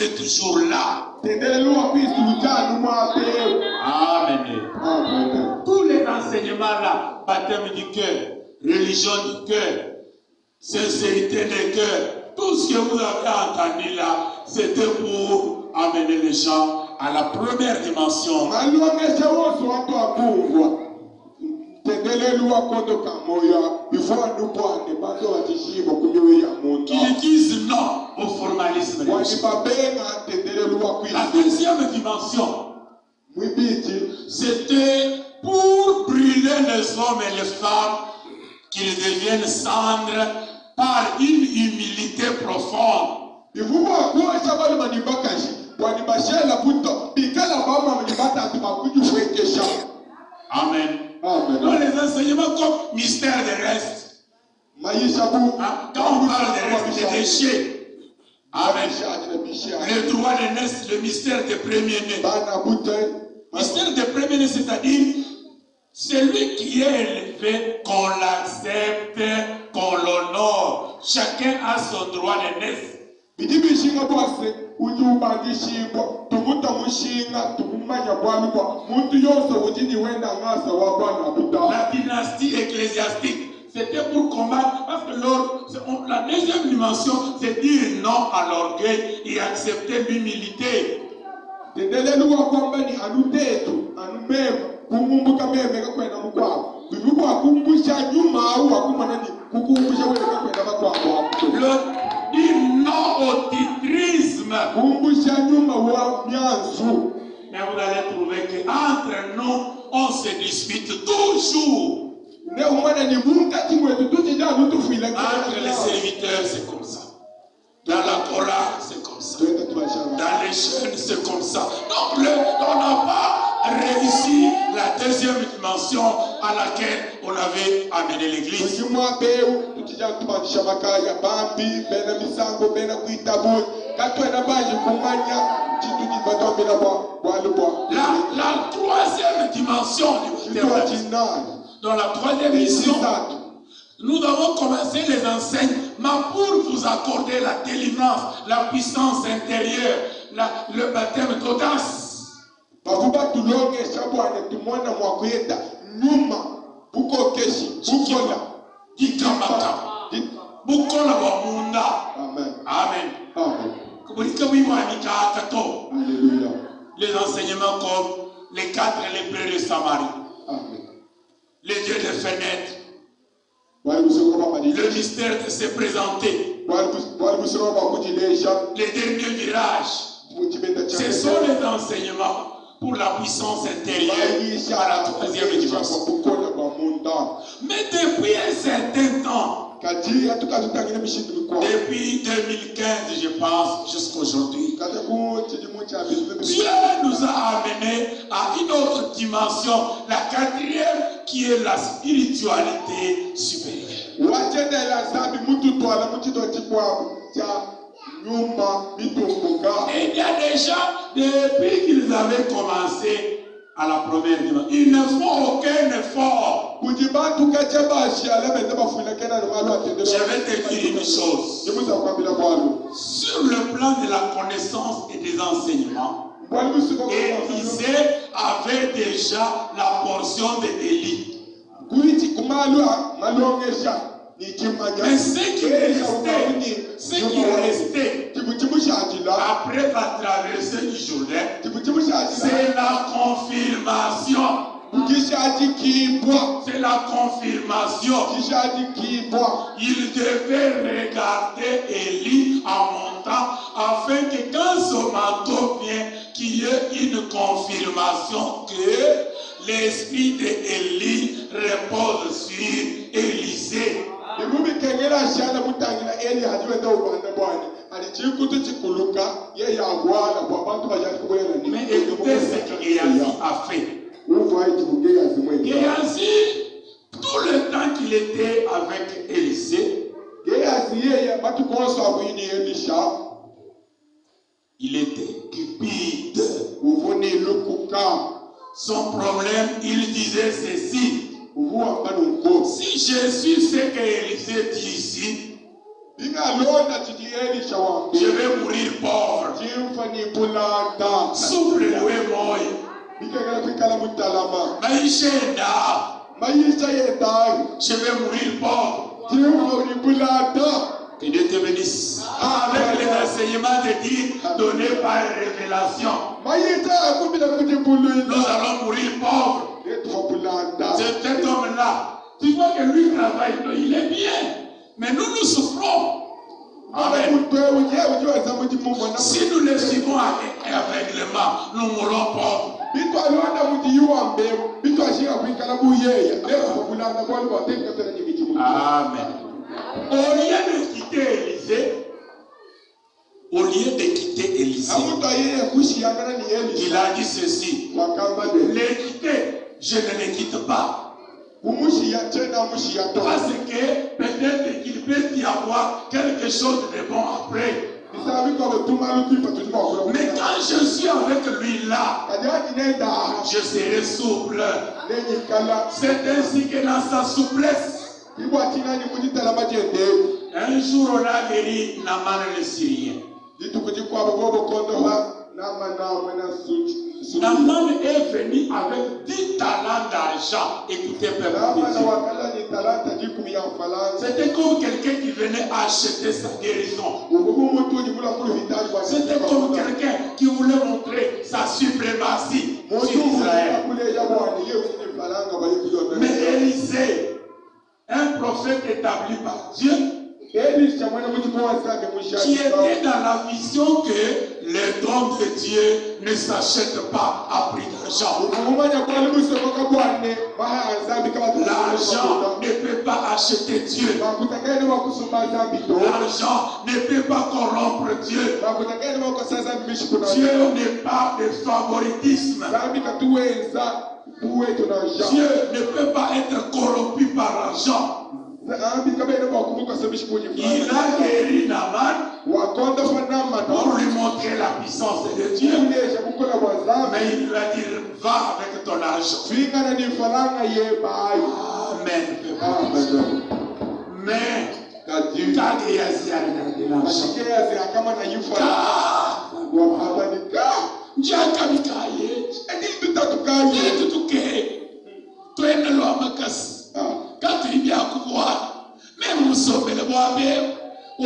est toujours là. Amen. Tous les enseignements là, baptême du cœur, religion du cœur, sincérité du cœur, tout ce que vous avez entendu là, c'était pour amener les gens à la première dimension. Qui disent non au formalisme. La deuxième dimension, c'était pour brûler les hommes et les femmes qu'ils deviennent cendres par une humilité profonde. Amen. Dans les enseignements comme mystère des restes, quand on parle des restes, des déchets, amen. Le droit de naissance, le mystère des premiers-nés. Mystère des premiers-nés, c'est-à-dire celui qui est élevé, qu'on l'accepte, qu'on l'honore. Chacun a son droit de naissance. La dynastie ecclésiastique, c'était pour combattre, parce que la deuxième dimension, c'est dire non à l'orgueil et accepter l'humilité. Dire non au titrisme. Mais vous allez trouver qu'entre nous, on se dispute toujours. Entre les serviteurs, c'est comme ça. Dans la chorale, c'est comme ça. Dans les chaînes, c'est comme ça. Donc, on n'a pas réussi la deuxième dimension à laquelle on avait amené l'église. La troisième dimension, dans la troisième mission, nous avons commencé les enseignements pour vous accorder la délivrance, la puissance intérieure, le baptême d'audace. Amen. Les enseignements comme les 4 lépreux de Samarie, les dieux des fenêtres, le mystère de se présenter, les derniers virages. Ce sont les enseignements pour la puissance intérieure à la troisième dimension. Mais depuis un certain temps, depuis 2015, je pense, jusqu'à aujourd'hui, Dieu nous a amenés à une autre dimension, la quatrième, qui est la spiritualité supérieure. Et il y a des gens, depuis qu'ils avaient commencé à la première dimension, ils ne font aucun effort. Je vais te dire une chose. Sur le plan de la connaissance et des enseignements, Élisée avait déjà la portion de Élie. Mais ce qui restait après la traversée du Jourdain, c'est la confirmation. C'est la confirmation. Il devait regarder Élie en montant afin que quand son manteau vient, qu'il y ait une confirmation que l'esprit d'Élie repose sur Élisée. Mais écoutez ce que Géasi a fait. Géasi, tout le temps qu'il était avec Élisée, il était cupide. Son problème, il disait ceci: si Jésus sait que Élisée dit ici, Je vais mourir pauvre. Souffle le moi. Je vais mourir pauvre. Que Dieu te bénisse. Avec les enseignements de Dieu donnés par révélation, nous allons mourir pauvres. Cet homme-là, tu vois que lui travaille, il est bien. Mais nous, nous souffrons. Amen. Si nous les suivons aveuglément, nous mourrons pauvres. Amen. Au lieu de quitter Élisée, il a dit ceci: les quitter, je ne les quitte pas. Parce que peut-être qu'il peut y avoir quelque chose de bon après. Mais quand je suis avec lui là, je serai souple. C'est ainsi que dans sa souplesse, un jour on a guéri Naaman le Syrien. Naaman est venu avec 10 talents d'argent. Écoutez, peuple de Dieu. C'était comme quelqu'un qui venait acheter sa guérison. C'était comme quelqu'un qui voulait montrer sa suprématie sur Israël. Mais Élisée, un prophète établi par Dieu, qui était dans la vision que les dons de Dieu ne s'achètent pas à prix d'argent. L'argent ne peut pas acheter Dieu. L'argent ne peut pas corrompre Dieu. Dieu n'est pas de favoritisme. Dieu ne peut pas être corrompu par l'argent. Il a guéri Naaman pour lui montrer la puissance de Dieu. Mais il lui a dit: va avec ton argent. Amen. Mais quand tu viens à pouvoir, même nous sommes les bois, ou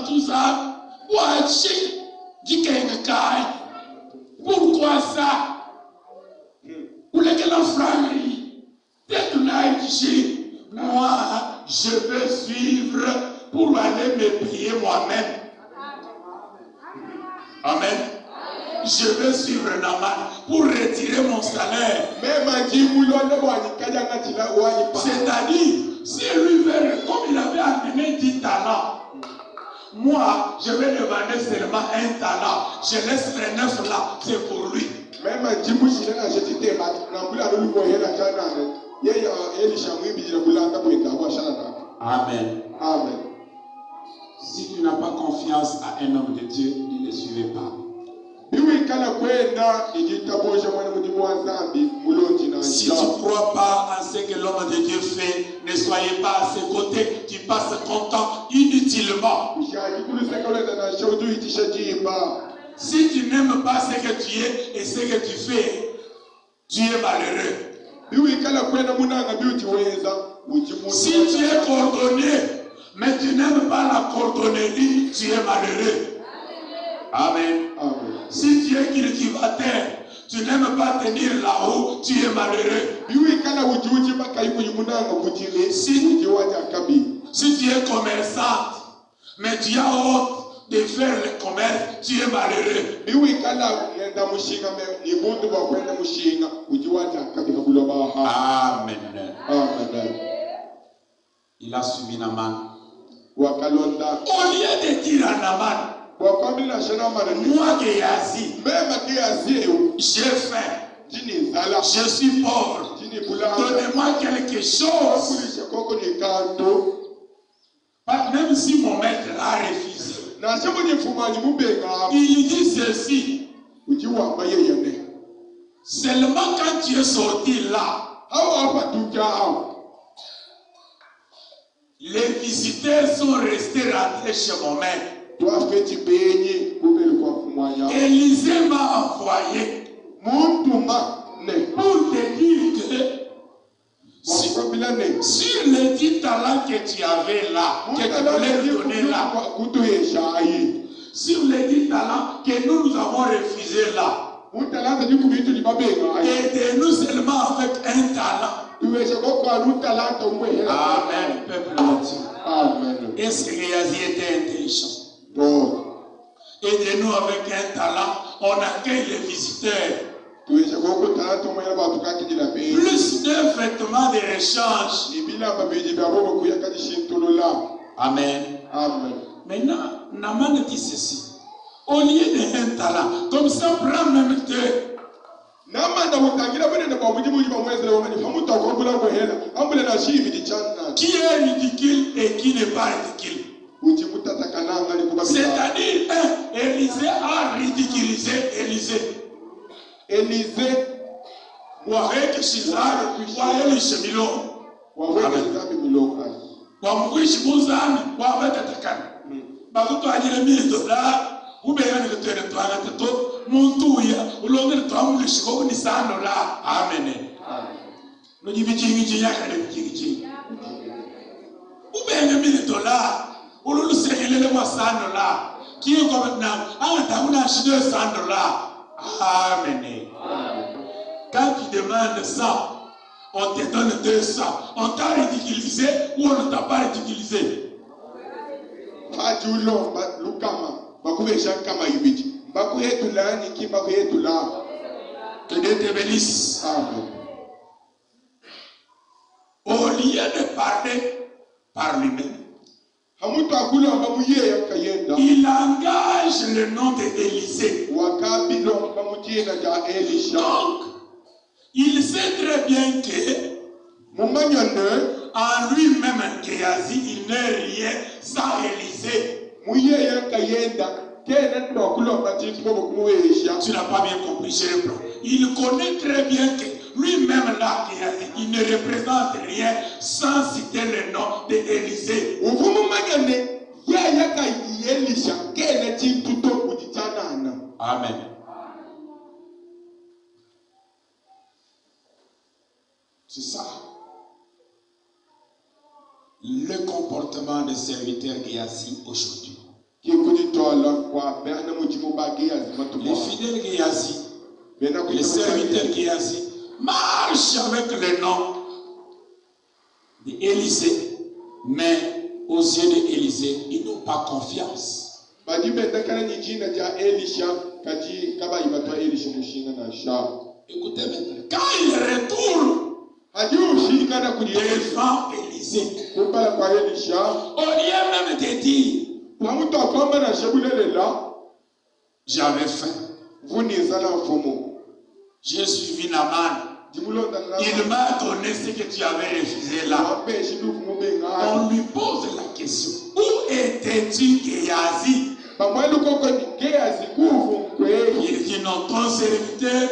tout ça, pourquoi ça? Pour lesquels moi, je veux suivre pour aller me payer moi-même. Amen. Je veux suivre Naaman pour retirer mon salaire. C'est-à-dire, si lui veut, comme il avait amené 10 talents, moi, je vais le vendre seulement 1 talent. Je laisse les 9 là, c'est pour lui. Amen. Amen. Si tu n'as pas confiance à un homme de Dieu, ne le suivez pas. Si tu ne crois pas à ce que l'homme de Dieu fait, ne soyez pas à ses côtés, tu passes ton temps inutilement. Si tu n'aimes pas ce que tu es et ce que tu fais, tu es malheureux. Si tu es coordonné, mais tu n'aimes pas la coordonnerie, tu es malheureux. Amen. Amen. Si tu es cultivateur, tu n'aimes pas tenir là-haut, tu es malheureux. Si tu es commerçant, mais tu as honte de faire le commerce, tu es malheureux. Amen. Amen. Il a suivi Naaman. Au lieu de dire à Naaman: moi Géasi, j'ai faim, je suis pauvre, donnez-moi quelque chose. Même si mon maître a refusé, il dit ceci: seulement quand tu es sorti là, Les visiteurs sont restés rentrés chez mon maître. Élisée m'a envoyé pour te dire que sur les 10 talents que tu avais là, que tu voulais donner là, sur les 10 talents que nous avons refusés là, aidez-nous seulement avec un talent. Amen, peuple entier. Est-ce que Géasi était intelligent? Aidez-nous avec un talent, on accueille les visiteurs. Plus de vêtements de rechange. Amen. Maintenant, Naman dit ceci. Au lieu d'un talent, comme ça, prends même deux. Qui est ridicule et qui n'est pas ridicule? C'est-à-dire, Élisée a ridiculisé Élisée. Waheke Shizari, Waheli Shemilo. Wamwishi Muzani, Waheke Takana. Bakuto ajile $1000. Ubeyani kutuene tuanga tato. Muntuya, ulonge tuamu kishiko ni $100. Amen. Nujibichi yaka ni bichi. Ubeyani $1000. Ululu segelele mwa $100. Kiyo kwa maintenant, anga una shide $100. Amen. Quand tu demandes 100, on te donne 200. On t'a ridiculisé ou on ne t'a pas ridiculisé? Que Dieu te bénisse. Au lieu de parler par lui-même, il engage le nom d'Élisée. Donc, il sait très bien que en lui-même, Géasi, il n'est rien sans Élisée. Tu n'as pas bien compris, je reprends. Il connaît très bien que lui-même là, Géasi, il ne représente rien sans citer le nom d'Élisée. Amen. C'est ça. Le comportement des serviteurs Géasi aujourd'hui. Les fidèles Géasi, les serviteurs Géasi marchent avec le nom d'Élisée, mais aux yeux d'Élisée, ils n'ont pas confiance. Écoutez maintenant, quand il retourne devant Élisée, au lieu même de dire j'avais faim, j'ai suivi Naman, il m'a donné ce que tu avais refusé là. On lui pose la question, où étais-tu, Géasi? Il dit non, ton serviteur,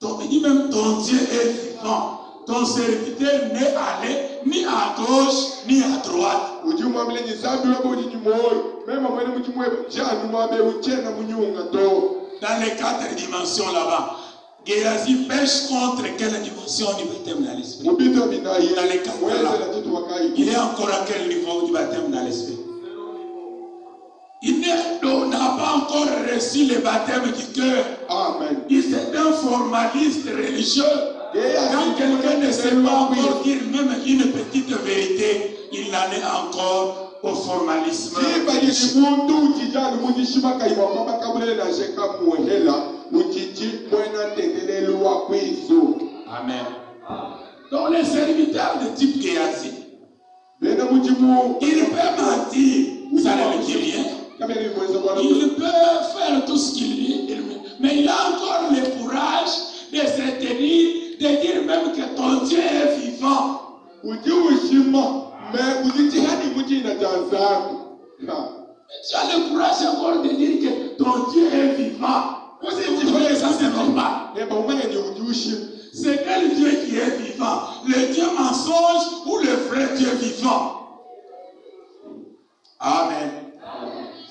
il dit même ton Dieu est vivant. Ton serviteur n'est allé ni à gauche ni à droite. Dans les 4 dimensions là-bas, Géasi pêche contre quelle dimension du baptême dans l'esprit? Dans les 4 là, il est encore à quel niveau du baptême dans l'esprit? Il n'a pas encore reçu le baptême du cœur. Amen. Il est un formaliste religieux. Quand quelqu'un ne sait pas encore dire même une petite vérité, il en est encore au formalisme. Amen. Donc les serviteurs de type Géasi, il peut mentir, ça ne dit rien. Il peut faire tout ce qu'il dit, mais il a encore le courage de se tenir, de dire même que ton Dieu est vivant. Tu as le courage encore de dire que ton Dieu est vivant. Ça c'est normal. C'est quel Dieu qui est vivant? Le Dieu mensonge ou le vrai Dieu vivant? Amen.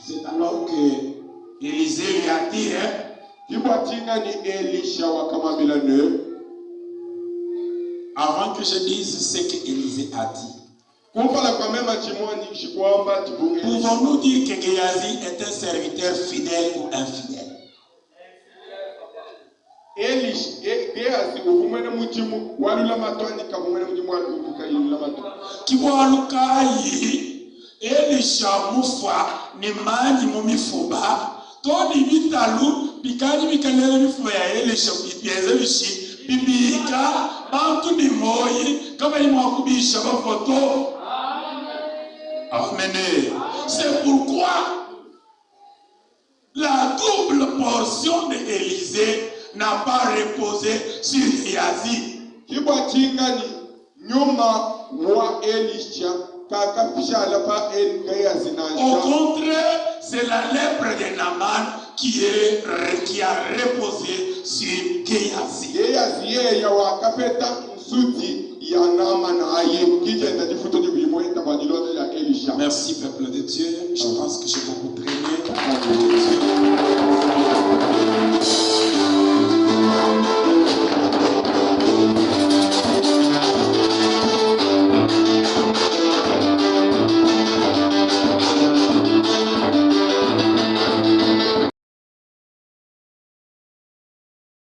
C'est alors que Élisée lui a dit, avant que je dise ce que Élisée a dit, pouvons-nous dire que Géasi est un serviteur fidèle ou infidèle? Elisha mufa ni manyi mumifuba toni bitalu bikani bikanele mifuba ya Elisha bipieze bishi bibika bantu ni moyi kama ni mwakubisha bafoto. Amen. C'est pourquoi la double portion d'Élisée n'a pas reposé sur Géasi. Au contraire, c'est la lèpre de Naaman qui a reposé sur Géasi. Merci, peuple de Dieu. Je pense que j'ai beaucoup traîné.